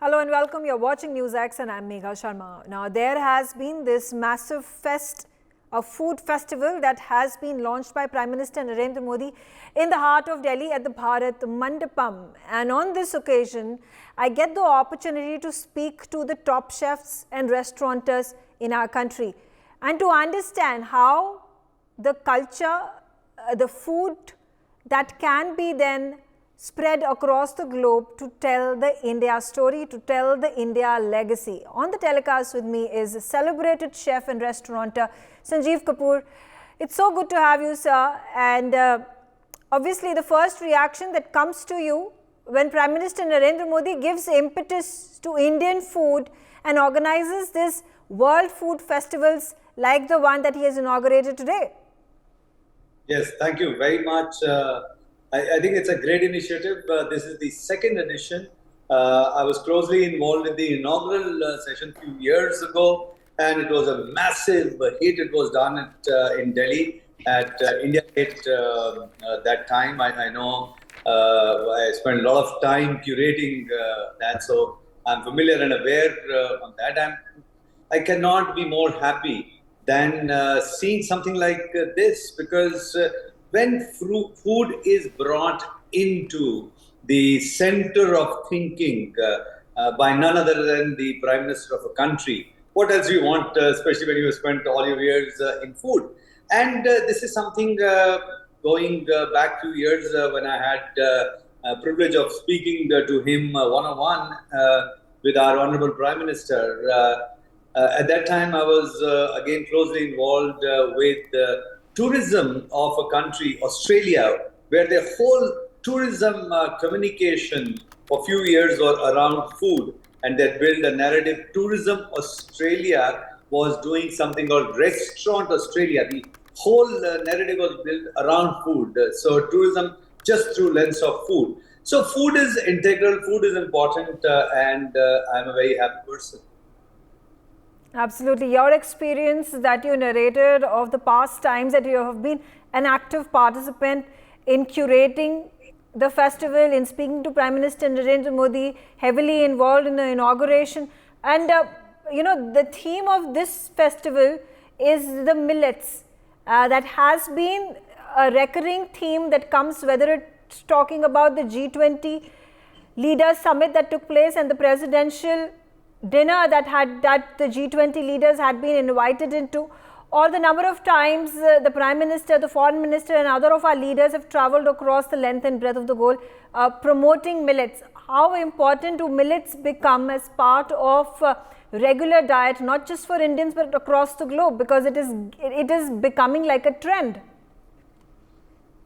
Hello and welcome. You're watching NewsX and I'm Megha Sharma. Now, there has been this massive food festival that has been launched by Prime Minister Narendra Modi in the heart of Delhi at the Bharat Mandapam. And on this occasion, I get the opportunity to speak to the top chefs and restaurateurs in our country and to understand how the culture, the food that can be then spread across the globe to tell the India story, to tell the India legacy. On the telecast with me is celebrated chef and restaurateur Sanjeev Kapoor. It's so good to have you, sir. And obviously, the first reaction that comes to you when Prime Minister Narendra Modi gives impetus to Indian food and organizes this World Food Festivals like the one that he has inaugurated today. Yes, thank you very much. I think it's a great initiative. This is the second edition. I was closely involved in the inaugural session a few years ago, and it was a massive hit. It was done in Delhi at India Gate that time. I know I spent a lot of time curating that, so I'm familiar and aware on that. I cannot be more happy than seeing something like this, because when food is brought into the center of thinking by none other than the Prime Minister of a country, what else do you want, especially when you have spent all your years in food? And this is something going back a few years when I had privilege of speaking to him one-on-one with our Honorable Prime Minister. At that time, I was again closely involved with tourism of a country, Australia, where the whole tourism communication for a few years was around food, and they built a narrative. Tourism Australia was doing something called Restaurant Australia. The whole narrative was built around food. So tourism just through lens of food. So food is integral, food is important, and I'm a very happy person. Absolutely. Your experience that you narrated of the past times that you have been an active participant in curating the festival, in speaking to Prime Minister Narendra Modi, heavily involved in the inauguration. And, the theme of this festival is the millets. That has been a recurring theme that comes, whether it's talking about the G20 leaders summit that took place and the presidential dinner that the G20 leaders had been invited into, or the number of times the Prime Minister, the Foreign Minister and other of our leaders have travelled across the length and breadth of the globe promoting millets. How important do millets become as part of regular diet, not just for Indians but across the globe, because it is becoming like a trend?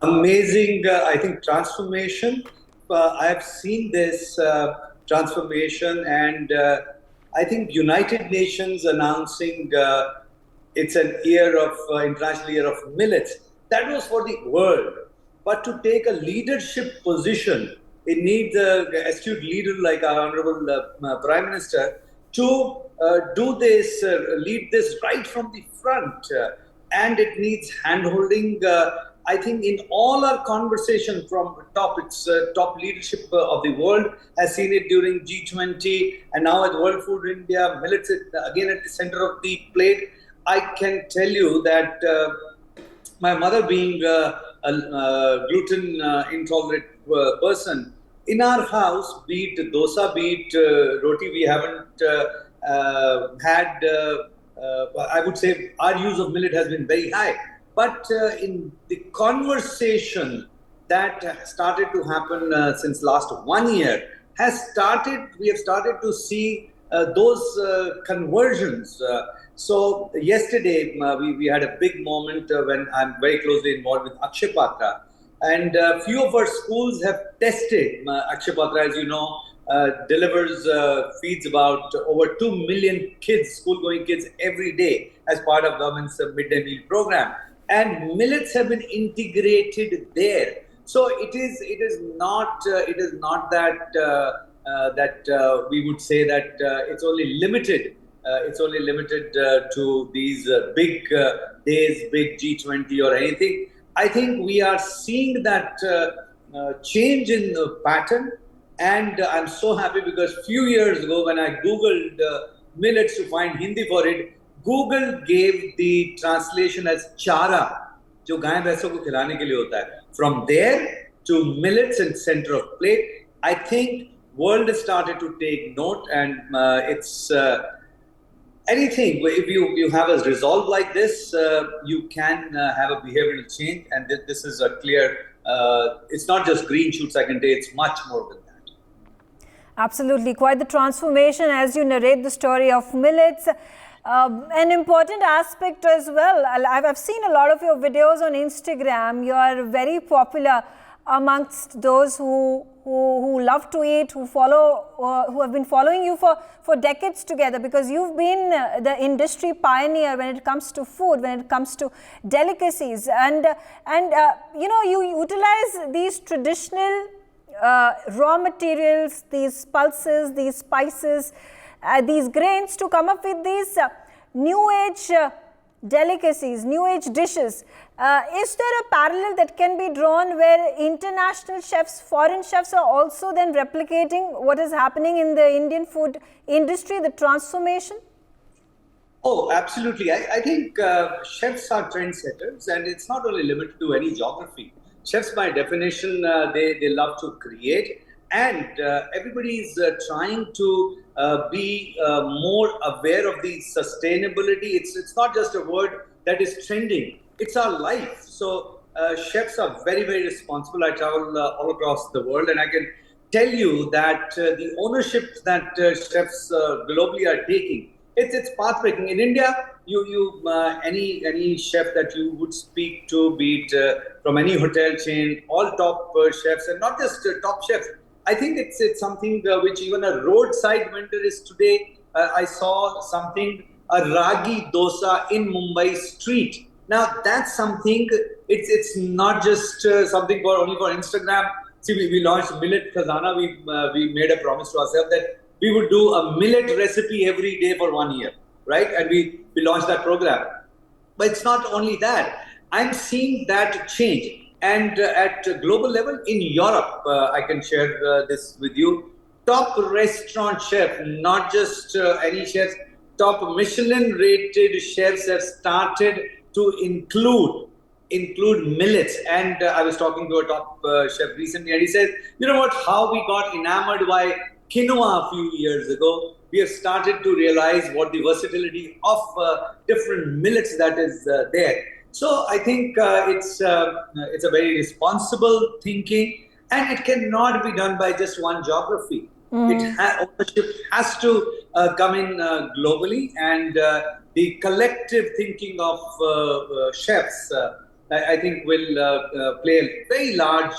Amazing, I think, transformation. I have seen this transformation, and I think United Nations announcing it's an year of International Year of Millets. That was for the world. But to take a leadership position, it needs an astute leader like our Honorable Prime Minister to do this, lead this right from the front. And it needs hand-holding. I think in all our conversation from top leadership of the world has seen it during G20 and now at World Food India, millets again at the center of the plate. I can tell you that my mother being a gluten intolerant person, in our house, be it dosa, be it roti, we haven't had, I would say our use of millet has been very high. But in the conversation that started to happen since last 1 year we have started to see those conversions. So yesterday we had a big moment when I'm very closely involved with Akshay Patra, and a few of our schools have tested. Akshay Patra, as you know, delivers, feeds about over 2 million kids, school-going kids every day as part of government's midday meal program. And millets have been integrated there. So it is not that we would say that it's only limited. It's only limited to these big days, big G20 or anything. I think we are seeing that change in the pattern. And I'm so happy because few years ago when I Googled millets to find Hindi for it, Google gave the translation as chara, जो गाय भैंसों को खिलाने के लिए होता है. From there to millets and center of plate, I think world has started to take note, and it's anything. If you have a resolve like this, you can have a behavioral change, and this is a clear. It's not just green shoots. I can say it's much more than that. Absolutely, quite the transformation as you narrate the story of millets. An important aspect as well. I've seen a lot of your videos on Instagram. You are very popular amongst those who love to eat, who have been following you for decades together, because you've been the industry pioneer when it comes to food, when it comes to delicacies, and you know, you utilize these traditional raw materials, these pulses, these spices, these grains to come up with these new age delicacies, new age dishes. Is there a parallel that can be drawn where international chefs, foreign chefs are also then replicating what is happening in the Indian food industry, the transformation? Oh, absolutely. I think chefs are trendsetters, and it's not only limited to any geography. Chefs, by definition, they love to create, and everybody is trying to be more aware of the sustainability. It's not just a word that is trending; it's our life. So chefs are very, very responsible. I travel all across the world, and I can tell you that the ownership that chefs globally are taking, it's pathbreaking. In India, any chef that you would speak to, be it from any hotel chain, all top chefs, and not just top chefs. I think it's something which even a roadside vendor is today. I saw something, a ragi dosa in Mumbai street. Now that's something. It's not just something only for Instagram. See, we launched Millet Khazana. We made a promise to ourselves that we would do a millet recipe every day for 1 year, right? And we launched that program. But it's not only that. I'm seeing that change. And at global level, in Europe, I can share this with you. Top restaurant chef, not just any chefs, top Michelin-rated chefs have started to include millets. And I was talking to a top chef recently, and he said, you know what, how we got enamored by quinoa a few years ago, we have started to realize what the versatility of different millets that is there. So I think it's a very responsible thinking, and it cannot be done by just one geography. Ownership has to come in globally, and the collective thinking of chefs, I think, will play a very large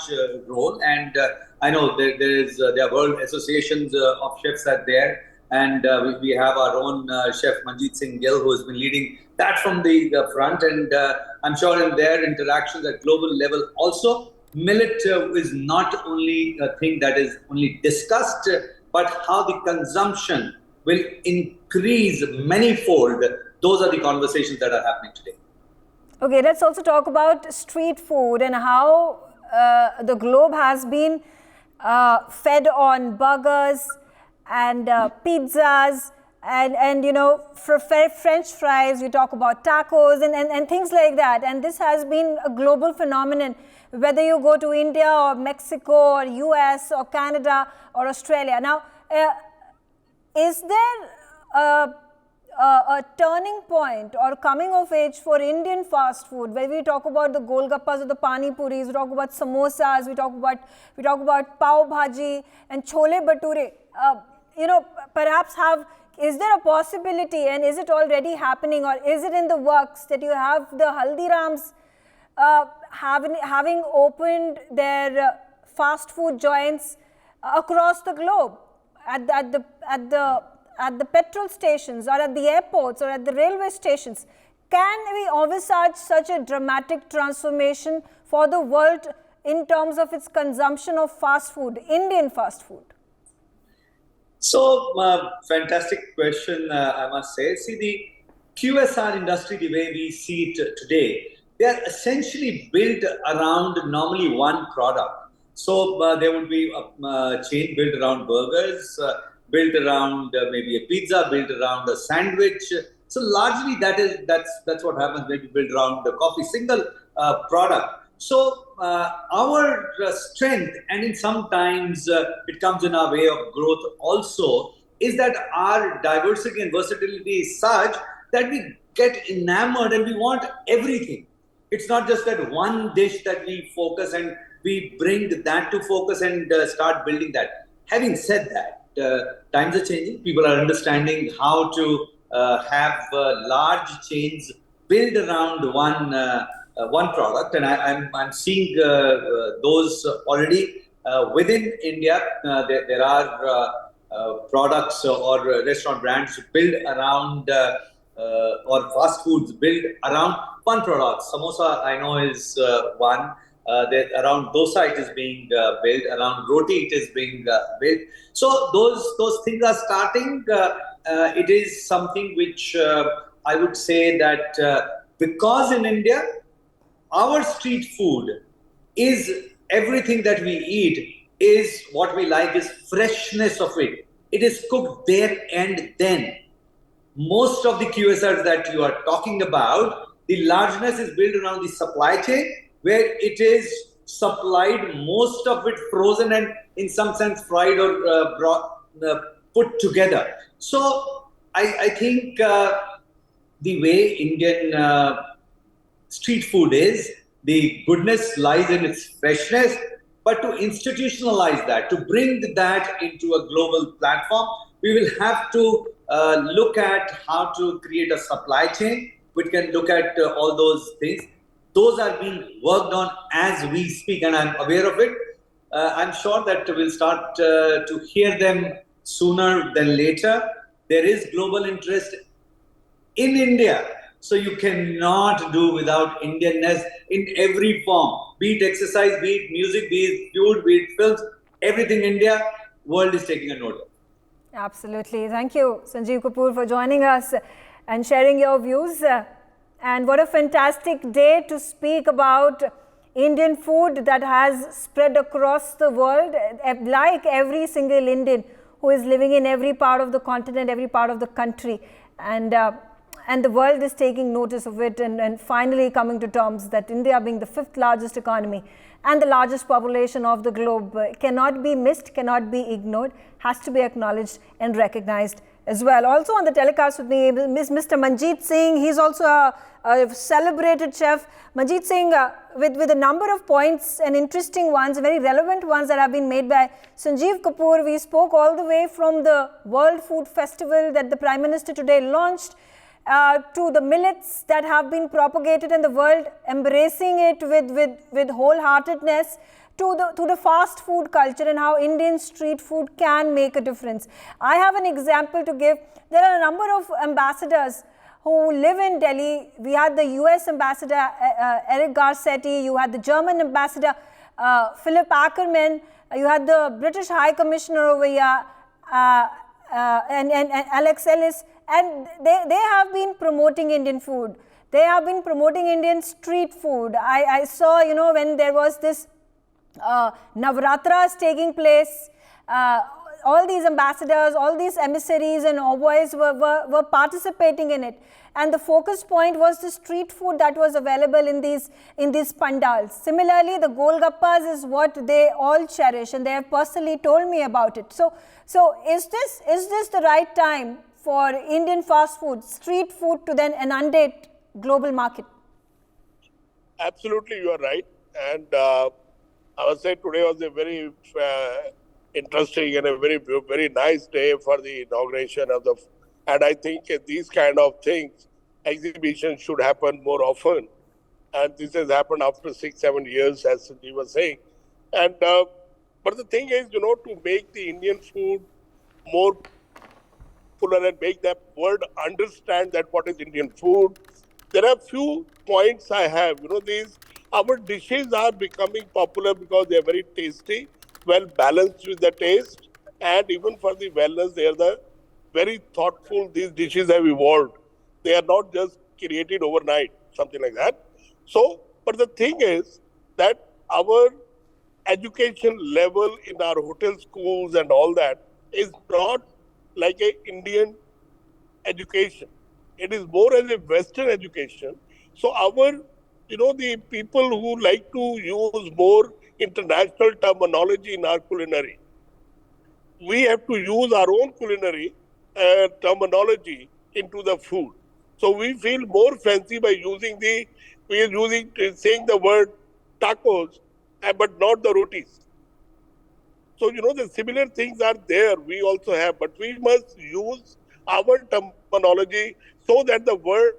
role. And I know there are world associations of chefs out there, and we have our own chef Manjeet Singh Gill, who has been leading that from the front. And I'm sure in their interactions at global level also, millet is not only a thing that is only discussed, but how the consumption will increase manifold. Those are the conversations that are happening today. Okay, let's also talk about street food and how the globe has been fed on burgers and pizzas and you know, for French fries. We talk about tacos and things like that. And this has been a global phenomenon, whether you go to India or Mexico or US or Canada or Australia. Now, is there a turning point or coming of age for Indian fast food, where we talk about the golgappas or the pani puris, we talk about samosas, we talk about pav bhaji and chole bhature? You know, perhaps is there a possibility, and is it already happening, or is it in the works, that you have the Haldirams having opened their fast food joints across the globe at the petrol stations or at the airports or at the railway stations? Can we envisage such a dramatic transformation for the world in terms of its consumption of fast food, Indian fast food? So, fantastic question, I must say. See, the QSR industry, the way we see it today, they are essentially built around normally one product. So there would be a chain built around burgers, built around maybe a pizza, built around a sandwich. So largely that's what happens when you build around the coffee, single product. So our strength, and in sometimes it comes in our way of growth also, is that our diversity and versatility is such that we get enamored and we want everything. It's not just that one dish that we focus and we bring that to focus and start building that. Having said that, times are changing. People are understanding how to have large chains build around one product, and I'm seeing those already within India. There are products or restaurant brands build around or fast foods build around one product. Samosa, I know, is one. Around dosa it is being built. Around roti it is being built. So those things are starting. It is something which I would say that because in India our street food is everything that we eat is what we like is freshness of it. It is cooked there and then. Most of the QSRs that you are talking about, the largeness is built around the supply chain, where it is supplied, most of it frozen and in some sense fried or put together. So I think the way Indian street food is, the goodness lies in its freshness, but to institutionalize that, to bring that into a global platform, we will have to look at how to create a supply chain which can look at all those things. Those are being worked on as we speak, and I'm aware of it. I'm sure that we'll start to hear them sooner than later. There is global interest in India. So you cannot do without Indianness in every form, be it exercise, be it music, be it food, be it films, everything India, world is taking a note of. Absolutely. Thank you, Sanjeev Kapoor, for joining us and sharing your views. And what a fantastic day to speak about Indian food that has spread across the world, like every single Indian who is living in every part of the continent, every part of the country. And the world is taking notice of it and finally coming to terms that India, being the 5th largest economy and the largest population of the globe, cannot be missed, cannot be ignored, has to be acknowledged and recognized as well. Also on the telecast with me is Mr. Manjeet Singh. He's also a celebrated chef. Manjeet Singh, with a number of points and interesting ones, very relevant ones that have been made by Sanjeev Kapoor. We spoke all the way from the World Food Festival that the Prime Minister today launched, to the millets that have been propagated in the world, embracing it with wholeheartedness, to the fast food culture and how Indian street food can make a difference. I have an example to give. There are a number of ambassadors who live in Delhi. We had the US ambassador, Eric Garcetti. You had the German ambassador, Philip Ackerman. You had the British High Commissioner over here, and Alex Ellis. And they have been promoting Indian food. They have been promoting Indian street food. I saw, when there was this Navratras taking place, all these ambassadors, all these emissaries and envoys were participating in it. And the focus point was the street food that was available in these pandals. Similarly, the Golgappas is what they all cherish, and they have personally told me about it. So is this the right time for Indian fast food, street food, to then inundate global market? Absolutely, you are right. And I would say today was a very interesting and a very, very nice day for the inauguration of and I think these kind of things, exhibitions should happen more often. And this has happened after 6-7 years, as he was saying. And but the thing is, to make the Indian food more popular and make the world understand that what is Indian food, there are few points I have. Our dishes are becoming popular because they are very tasty, well balanced with the taste, and even for the wellness, they are the very thoughtful. These dishes have evolved. They are not just created overnight, something like that. So, but the thing is that our education level in our hotel schools and all that is not like an Indian education. It is more as a Western education. So the people who like to use more international terminology in our culinary, we have to use our own culinary terminology into the food. So we feel more fancy by saying the word tacos, but not the rotis. So, the similar things are there, we also have, but we must use our terminology so that the word,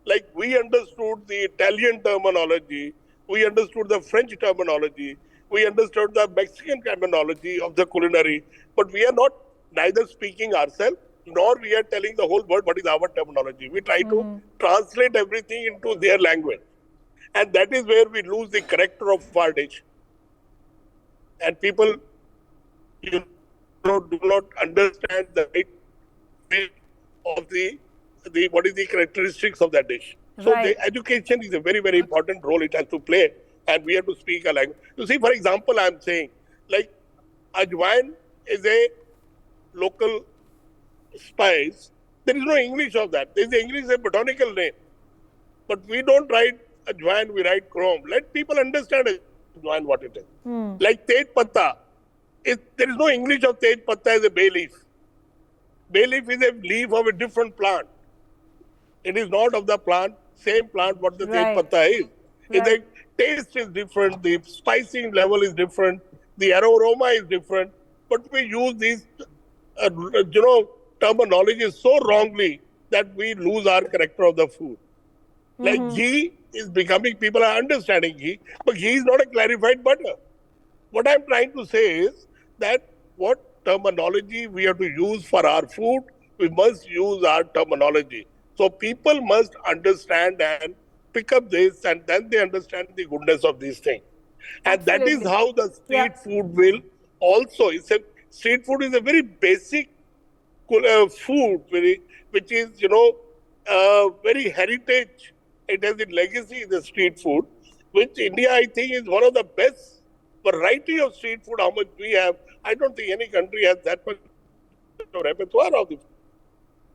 like we understood the Italian terminology, we understood the French terminology, we understood the Mexican terminology of the culinary, but we are not neither speaking ourselves nor we are telling the whole world what is our terminology. We try to translate everything into their language. And that is where we lose the character of our dish. And people, do not understand the right way of the what is the characteristics of that dish. So Right. the education is a very, very important role it has to play, and we have to speak a language. You see, for example, I'm saying, like, ajwain is a local spice. There is no English of that. There is English, a botanical name. But we don't write ajwain, we write chrome. Let people understand ajwain what it is. Like tej patta. There is no English of tej patta as a bay leaf. Bay leaf is a leaf of a different plant. It is not of the plant, same plant what the tej Right. patta is. Right. The taste is different, the spicing level is different, the aroma is different, but we use these, terminology so wrongly that we lose our character of the food. Like ghee is becoming, people are understanding ghee, but ghee is not a clarified butter. What I'm trying to say is that what terminology we have to use for our food, we must use our terminology. So people must understand and pick up this, and then they understand the goodness of these things. And that is Absolutely. how the Yeah. street food will also. Street food is a very basic food, which is, very heritage. It has a legacy in the street food, which India, I think, is one of the best variety of street food. How much we have, I don't think any country has that much repertoire of the food.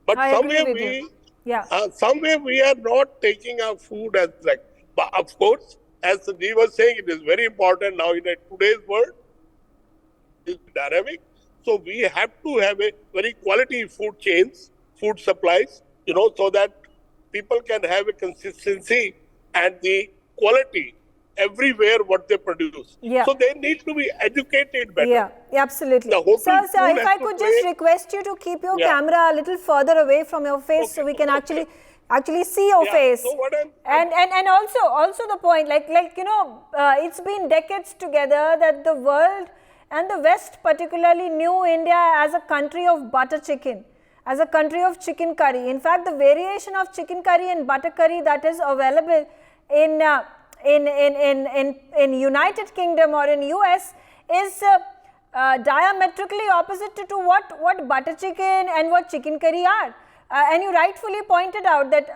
But I agree with you. Yeah. somewhere we are not taking our food as like. But of course, as Sanjeev was saying, it is very important now in today's world. Is dynamic. So we have to have a very quality food chains, food supplies, so that people can have a consistency and the quality everywhere what they produce. Yeah. So they need to be educated better. Yeah, absolutely. The hotel Sir, school if has I to could just play- request you to keep your Yeah. camera a little further away from your face so we can Okay. actually see your Yeah, face. so what And also the point, it's been decades together that the world and the West particularly knew India as a country of butter chicken, as a country of chicken curry. In fact, the variation of chicken curry and butter curry that is available in United Kingdom or in US is diametrically opposite to what butter chicken and what chicken curry are. And you rightfully pointed out that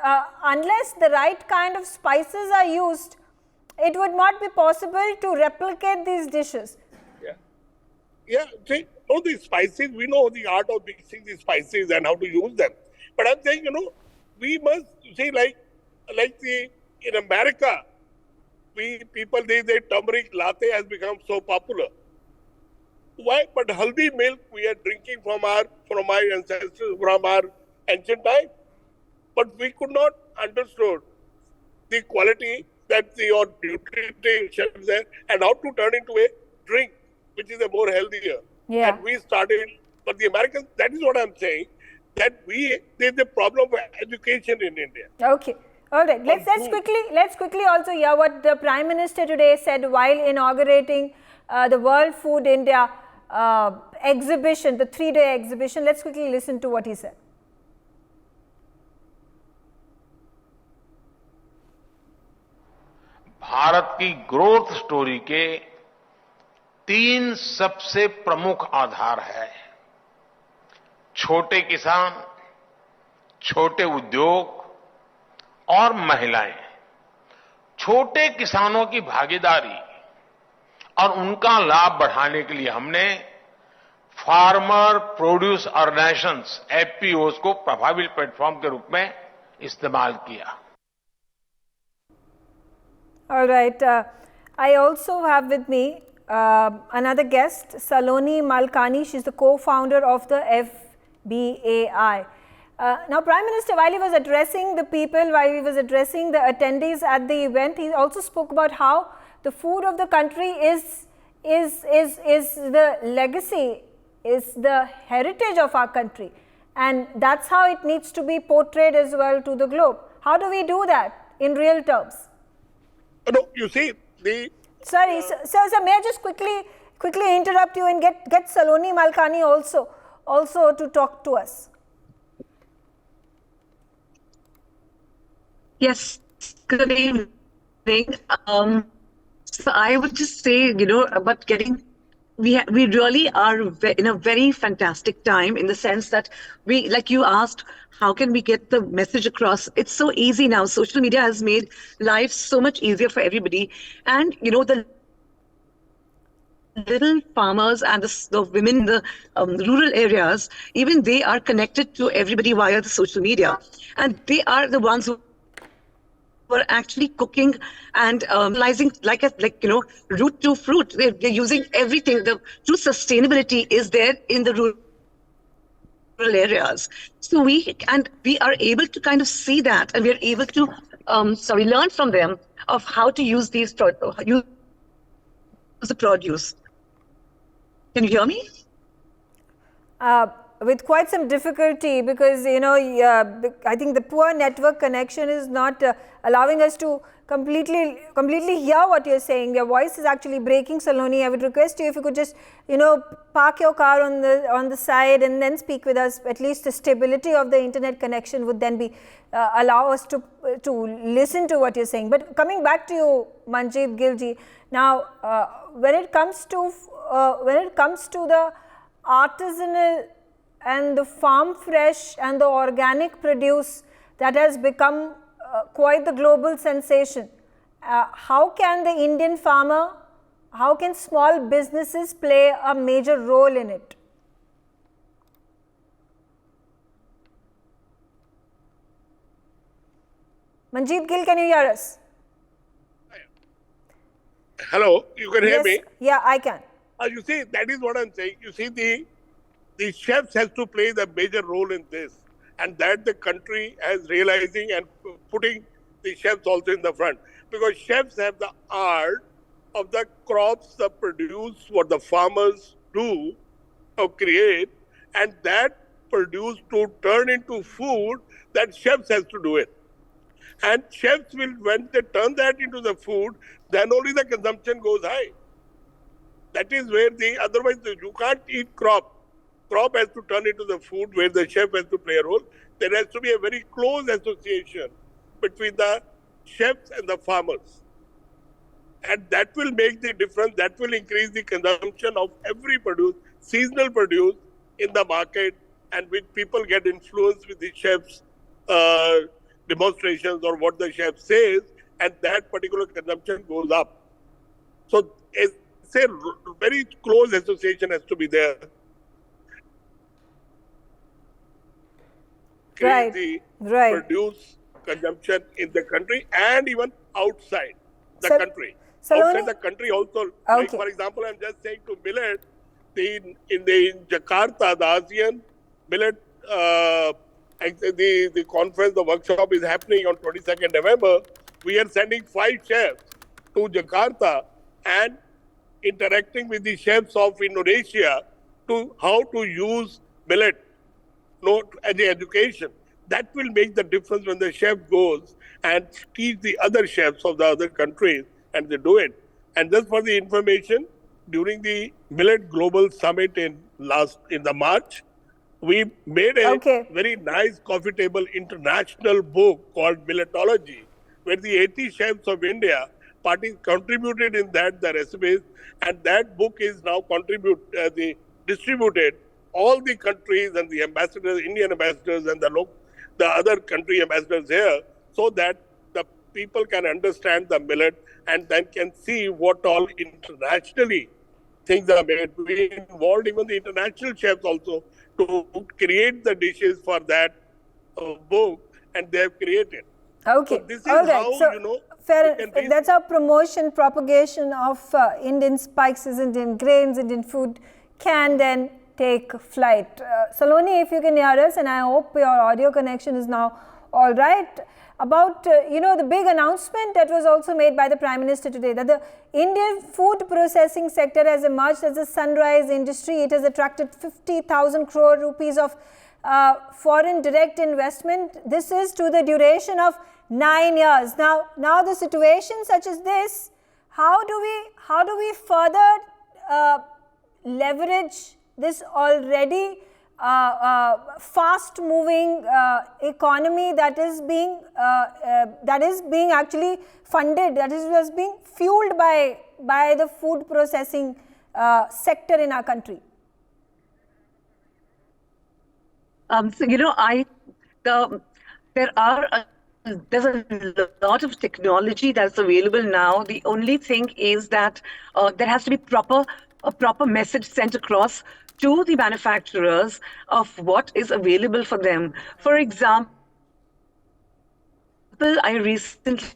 unless the right kind of spices are used, it would not be possible to replicate these dishes. Yeah, see, all these spices, we know the art of mixing these spices and how to use them. But I'm saying, we must see in America, people they say turmeric latte has become so popular. Why? But haldi milk we are drinking from our ancestors, from our ancient time. But we could not understand the quality that your nutrition is there and how to turn into a drink which is a more healthier. Yeah. And we started, but the Americans, that is what I'm saying, that there's a problem of education in India. Okay. All right. Let's quickly also hear what the Prime Minister today said while inaugurating the World Food India exhibition, the 3-day exhibition. Let's quickly listen to what he said. Bharat की growth story के 3 सबसे प्रमुख आधार है। छोटे किसान, छोटे उद्योग और महिलाएं। छोटे किसानों की भागीदारी और उनका लाभ बढ़ाने के लिए हमने फार्मर प्रोड्यूस ऑर्गेनाइजेशंस एफपीओज को प्रभावी प्लेटफॉर्म के रूप में इस्तेमाल किया. All right. I also have with me another guest, Saloni Malkani. She's the co-founder of the FBAI. Now, Prime Minister, while he was addressing the people, while he was addressing the attendees at the event, he also spoke about how the food of the country is the legacy, is the heritage of our country, and that's how it needs to be portrayed as well to the globe. How do we do that in real terms? No, you see, Sorry, sir, may I just quickly interrupt you and get Saloni Malkani also to talk to us? Yes, good evening. So I would just say, about we really are in a very fantastic time, in the sense that we, like you asked, how can we get the message across? It's so easy now. Social media has made life so much easier for everybody. And, the little farmers and the women in the rural areas, even they are connected to everybody via the social media. And they are the ones who are actually cooking and realizing root to fruit. They're using everything. The true sustainability is there in the rural areas. So we are able to kind of see that, and we are able to learn from them of how to use use the produce. Can you hear me? With quite some difficulty, because I think the poor network connection is not allowing us to completely hear what you're saying. Your voice is actually breaking, Saloni. I would request you if you could just park your car on the side and then speak with us. At least the stability of the internet connection would then be allow us to listen to what you're saying. But coming back to you, Manjeet Gilji, now when it comes to the artisanal and the farm fresh and the organic produce that has become quite the global sensation, how can the Indian farmer, how can small businesses play a major role in it? Manjeet Gill, can you hear us? hello, you can hear Yes. me? Yeah, I can. You see, that is what I'm saying. You see, the chefs has to play the major role in this, and that the country is realizing and putting the chefs also in the front, because chefs have the art of the crops, the produce, what the farmers do or create, and that produce to turn into food, that chefs has to do it. And chefs will, when they turn that into the food, then only the consumption goes high. That is where otherwise you can't eat crop. Crop has to turn into the food where the chef has to play a role. There has to be a very close association between the chefs and the farmers. And that will make the difference. That will increase the consumption of every produce, seasonal produce in the market, and which people get influenced with the chef's demonstrations or what the chef says, and that particular consumption goes up. So it's a very close association has to be there. Right. The Right. produce consumption in the country and even outside the country. Saloni? Outside the country also. Like Okay. for example, I'm just saying to millet, in Jakarta, the ASEAN millet, the conference, the workshop is happening on 22nd November. We are sending 5 chefs to Jakarta and interacting with the chefs of Indonesia to how to use millet as an education. That will make the difference when the chef goes and teach the other chefs of the other countries, and they do it. And just for the information, during the Millet Global Summit in the March, we made a very nice coffee table international book called Milletology, where the 80 chefs of India contributed in that the recipes, and that book is now distributed all the countries and the ambassadors, Indian ambassadors, and the other country ambassadors here, so that the people can understand the millet and then can see what all internationally things are made. We involved even the international chefs also to create the dishes for that book, and they have created. Okay. So this is All right. how, So, fair, that's our promotion, propagation of Indian spices, Indian grains, Indian food can then take flight. Saloni, if you can hear us, and I hope your audio connection is now all right. About, the big announcement that was also made by the Prime Minister today, that the Indian food processing sector has emerged as a sunrise industry. It has attracted 50,000 crore rupees of foreign direct investment. This is to the duration of 9 years. Now the situation such as this, how do we further leverage this already fast-moving economy that is being actually funded, that is being fueled by the food processing sector in our country? There's a lot of technology that's available now. The only thing is that there has to be a proper message sent across to the manufacturers of what is available for them. For example, I recently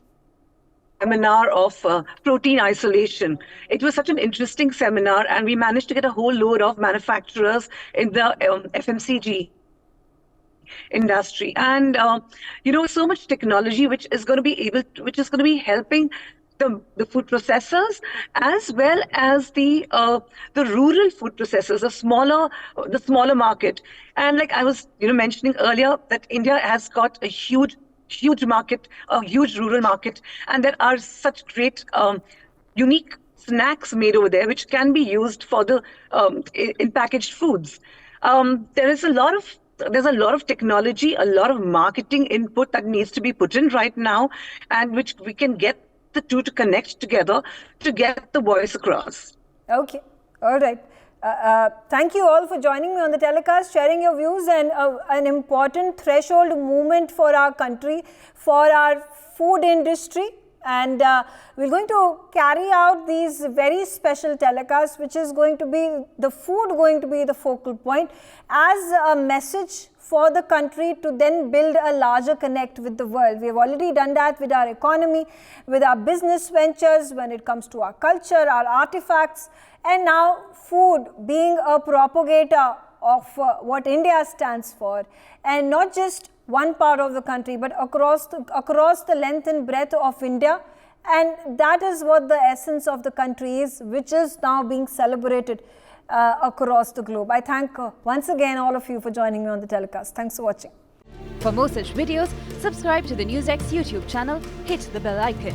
seminar of protein isolation. It was such an interesting seminar, and we managed to get a whole load of manufacturers in the FMCG industry, and so much technology which is going to be helping the food processors as well as the rural food processors, the smaller market. And like I was mentioning earlier, that India has got a huge market, a huge rural market, and there are such great unique snacks made over there which can be used for the in packaged foods. There's a lot of technology, a lot of marketing input that needs to be put in right now, and which we can get the two to connect together to get the voice across. Okay, all right. Thank you all for joining me on the telecast, sharing your views, and an important threshold movement for our country, for our food industry. And we're going to carry out these very special telecasts, which is going to be the food going to be the focal point, as a message for the country to then build a larger connect with the world. We have already done that with our economy, with our business ventures, when it comes to our culture, our artifacts, and now food being a propagator of what India stands for, and not just one part of the country, but across the length and breadth of India. And that is what the essence of the country is, which is now being celebrated across the globe. I thank once again all of you for joining me on the telecast. Thanks for watching. For more such videos, subscribe to the NewsX YouTube channel, hit the bell icon.